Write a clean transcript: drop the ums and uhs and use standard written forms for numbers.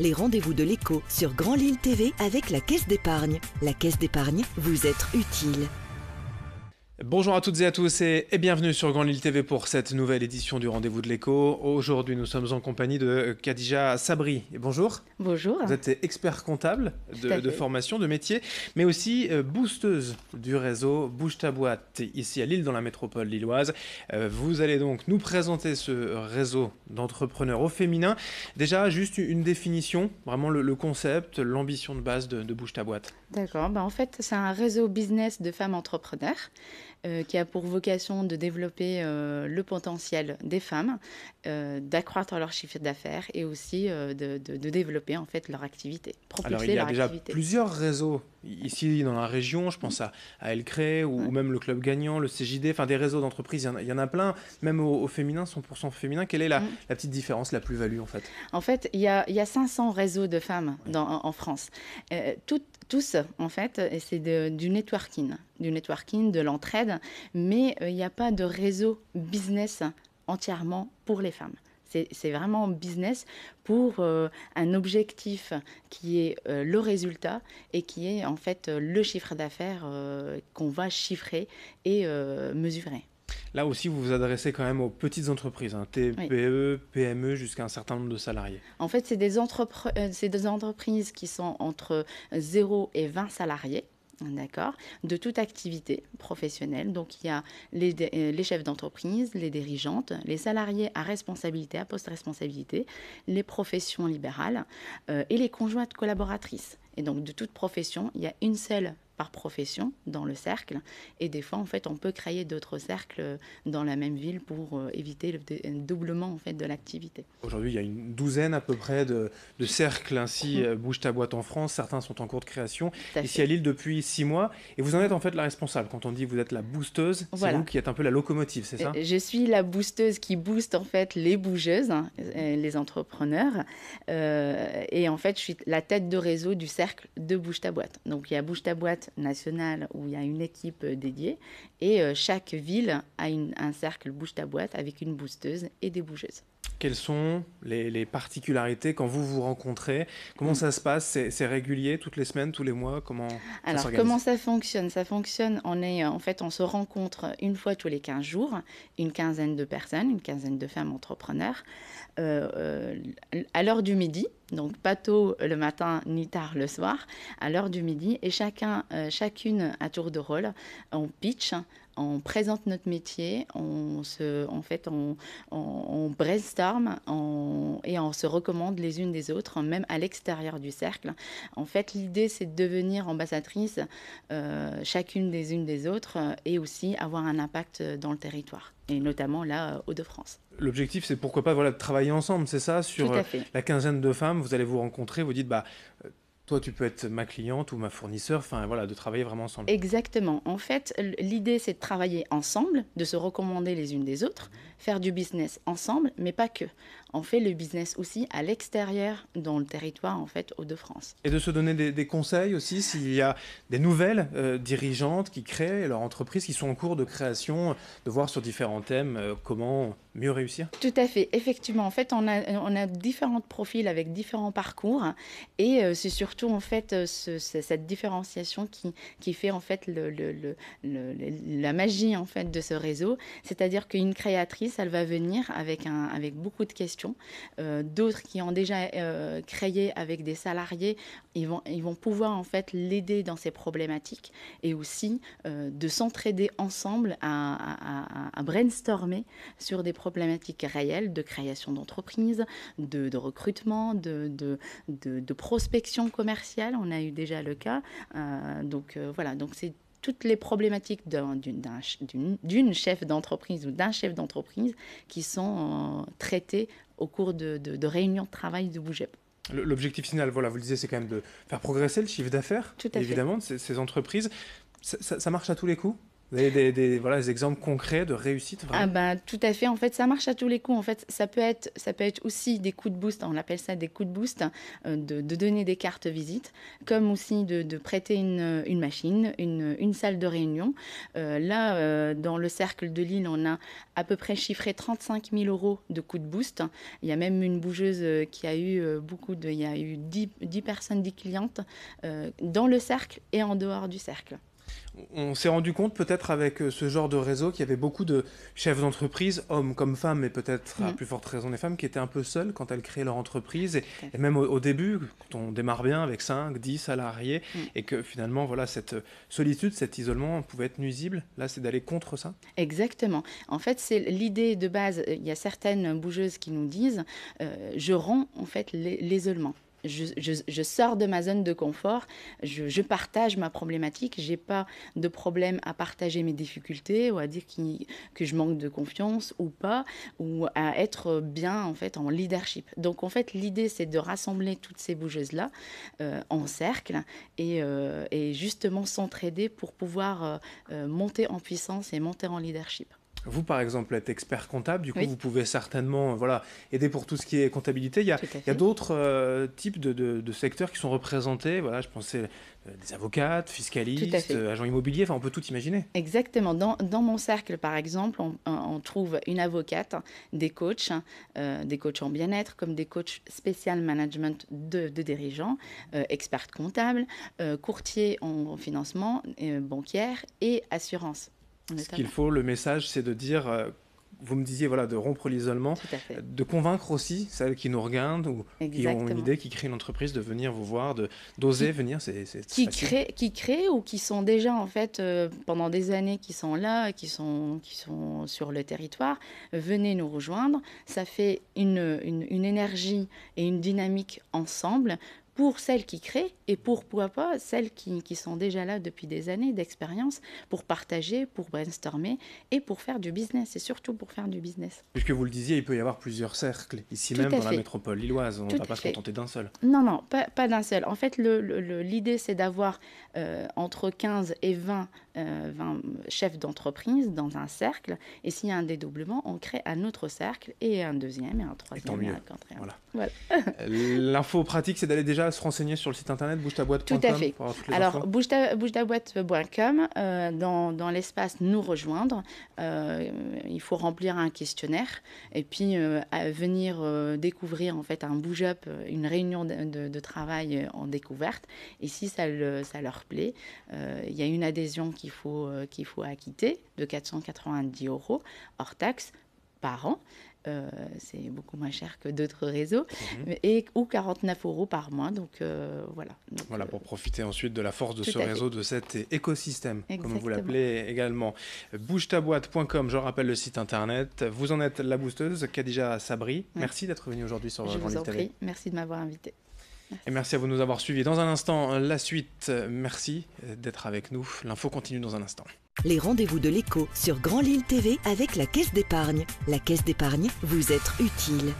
les rendez-vous de l'écho sur Grand Lille TV avec la Caisse d'épargne. La Caisse d'épargne, vous être utile. Bonjour à toutes et à tous et bienvenue sur Grand Lille TV pour cette nouvelle édition du Rendez-vous de l'écho. Aujourd'hui, nous sommes en compagnie de Khadija Sabri. Bonjour. Bonjour. Vous êtes expert comptable de formation, de métier, mais aussi boosteuse du réseau Bouge ta boîte ici à Lille, dans la métropole lilloise. Vous allez donc nous présenter ce réseau d'entrepreneurs au féminin. Déjà, juste une définition, vraiment le concept, l'ambition de base de Bouge ta boîte. D'accord. En fait, c'est un réseau business de femmes entrepreneurs qui a pour vocation de développer le potentiel des femmes, d'accroître leur chiffre d'affaires et aussi de développer en fait leur activité, propulser leur activité. Alors, il y a déjà plusieurs réseaux ici dans la région, je pense à Elcré ou même le Club Gagnant, le CJD, enfin des réseaux d'entreprises, il y en a plein, même au féminin, 100% féminin. Quelle est la petite différence, la plus-value en fait? En fait, il y a 500 réseaux de femmes en France. Tous, en fait, c'est du networking, de l'entraide, mais il n'y a pas de réseau business entièrement pour les femmes. C'est vraiment business pour un objectif qui est le résultat et qui est en fait le chiffre d'affaires qu'on va chiffrer et mesurer. Là aussi, vous vous adressez quand même aux petites entreprises, TPE, PME, jusqu'à un certain nombre de salariés. En fait, c'est des entreprises qui sont entre 0 et 20 salariés. D'accord, de toute activité professionnelle. Donc, il y a les chefs d'entreprise, les dirigeantes, les salariés à responsabilité, à post-responsabilité, les professions libérales et les conjointes collaboratrices. Et donc, de toute profession, il y a une seule par profession dans le cercle. Et des fois, en fait, on peut créer d'autres cercles dans la même ville pour éviter le doublement en fait, de l'activité. Aujourd'hui, il y a une douzaine à peu près de cercles ainsi Bouge ta boîte en France. Certains sont en cours de création. Ici à Lille depuis 6 mois. Et vous en êtes en fait la responsable. Quand on dit vous êtes la boosteuse, c'est vous qui êtes un peu la locomotive, c'est ça? Je suis la boosteuse qui booste en fait les bougeuses, les entrepreneurs. Et en fait, je suis la tête de réseau du cercle de Bouge ta boîte. Donc, il y a Bouge ta boîte nationale où il y a une équipe dédiée et chaque ville a un cercle Bouge ta boîte avec une boosteuse et des bougeuses. Quelles sont les particularités quand vous vous rencontrez? Comment ça se passe? C'est régulier, toutes les semaines, tous les mois? Comment ça fonctionne? Ça fonctionne, on se rencontre une fois tous les 15 jours, une quinzaine de personnes, une quinzaine de femmes entrepreneurs, à l'heure du midi, donc pas tôt le matin ni tard le soir, à l'heure du midi, et chacune à tour de rôle, on pitch, on présente notre métier, on brainstorm et on se recommande les unes des autres, même à l'extérieur du cercle. En fait, l'idée, c'est de devenir ambassadrice chacune des unes des autres et aussi avoir un impact dans le territoire, et notamment là, Hauts-de-France. L'objectif, c'est pourquoi pas de travailler ensemble, c'est ça? Sur la quinzaine de femmes, vous allez vous rencontrer, vous dites toi, tu peux être ma cliente ou ma fournisseur, de travailler vraiment ensemble. Exactement. En fait, l'idée, c'est de travailler ensemble, de se recommander les unes des autres, faire du business ensemble, mais pas que. On fait le business aussi à l'extérieur, dans le territoire, en fait, Hauts-de-France. Et de se donner des conseils aussi, s'il y a des nouvelles dirigeantes qui créent leur entreprise, qui sont en cours de création, de voir sur différents thèmes comment mieux réussir? Tout à fait. Effectivement, en fait, on a différents profils avec différents parcours et c'est surtout, en fait, cette différenciation qui fait, en fait, la magie, en fait, de ce réseau. C'est-à-dire qu'une créatrice, elle va venir avec beaucoup de questions. D'autres qui ont déjà créé avec des salariés, ils vont pouvoir, en fait, l'aider dans ses problématiques et aussi de s'entraider ensemble à brainstormer sur des problématiques réelles de création d'entreprise, de recrutement, de prospection commerciale. On a eu déjà le cas. Donc c'est toutes les problématiques d'une chef d'entreprise ou d'un chef d'entreprise qui sont traitées au cours de réunions de travail de Bouge. L'objectif final, vous le disiez, c'est quand même de faire progresser le chiffre d'affaires, évidemment, de ces entreprises. Ça marche à tous les coups? Vous avez voilà, des exemples concrets de réussite vraiment? Tout à fait. En fait, ça marche à tous les coups. En fait, ça peut être aussi des coups de boost. On appelle ça des coups de boost, de donner des cartes visite, comme aussi de prêter une machine, une salle de réunion. Là, dans le cercle de Lille, on a à peu près chiffré 35 000 € de coups de boost. Il y a même une bougeuse qui a eu il y a eu 10 personnes, 10 clientes dans le cercle et en dehors du cercle. On s'est rendu compte peut-être avec ce genre de réseau qu'il y avait beaucoup de chefs d'entreprise, hommes comme femmes, mais peut-être à plus forte raison des femmes, qui étaient un peu seules quand elles créaient leur entreprise. Et même au début, quand on démarre bien avec 5, 10 salariés, et que finalement, voilà, cette solitude, cet isolement pouvait être nuisible, là, c'est d'aller contre ça? Exactement. En fait, c'est l'idée de base. Il y a certaines bougeuses qui nous disent je romps en fait l'isolement. Je sors de ma zone de confort, je partage ma problématique, j'ai pas de problème à partager mes difficultés ou à dire que je manque de confiance ou pas, ou à être bien en fait en leadership. Donc en fait l'idée c'est de rassembler toutes ces bougeuses-là en cercle et justement s'entraider pour pouvoir monter en puissance et monter en leadership. Vous, par exemple, êtes expert comptable, du coup, Oui. vous pouvez certainement aider pour tout ce qui est comptabilité. Il y a d'autres types de secteurs qui sont représentés. Voilà, je pensais des avocates, fiscalistes, agents immobiliers, enfin, on peut tout imaginer. Exactement. Dans mon cercle, par exemple, on trouve une avocate, des coachs en bien-être, comme des coachs spécial management de dirigeants, experts comptables, courtiers en financement, bancaire et assurance. Ce qu'il faut, le message, c'est de dire, vous me disiez, voilà, de rompre l'isolement, de convaincre aussi celles qui nous regardent ou qui ont une idée, qui créent une entreprise, de venir vous voir, d'oser venir, qui créent ou qui sont déjà, en fait, pendant des années, qui sont là, qui sont sur le territoire, venez nous rejoindre. Ça fait une énergie et une dynamique ensemble, pour celles qui créent et pourquoi pas celles qui sont déjà là depuis des années d'expérience pour partager, pour brainstormer et pour faire du business, et surtout pour faire du business. Puisque vous le disiez, il peut y avoir plusieurs cercles, ici même dans la métropole lilloise, on ne va pas se contenter d'un seul. Non, pas d'un seul. En fait, l'idée c'est d'avoir entre 15 et 20 chefs d'entreprise dans un cercle, et s'il y a un dédoublement, on crée un autre cercle et un deuxième et un troisième et un quatrième. Voilà. L'info pratique, c'est d'aller déjà se renseigner sur le site internet bougetaboîte.com. Tout à fait. Alors, bougetaboîte.com, dans l'espace nous rejoindre, il faut remplir un questionnaire et puis venir découvrir en fait un bouge-up, une réunion de travail en découverte. Et si ça leur plaît, il y a une adhésion qu'il faut acquitter de 490 € hors taxe par an. C'est beaucoup moins cher que d'autres réseaux, ou 49 € par mois. Donc voilà. Pour profiter ensuite de la force de ce réseau, de cet écosystème, comme vous l'appelez également. Bougetaboîte.com, je rappelle le site internet. Vous en êtes la boosteuse, Khadija Sabri. Merci d'être venue aujourd'hui sur Grand Lille TV. Je vous en prie, merci de m'avoir invité. Et merci à vous de nous avoir suivis. Dans un instant, la suite. Merci d'être avec nous. L'info continue dans un instant. Les rendez-vous de l'écho sur Grand Lille TV avec la Caisse d'épargne. La Caisse d'épargne, vous être utile.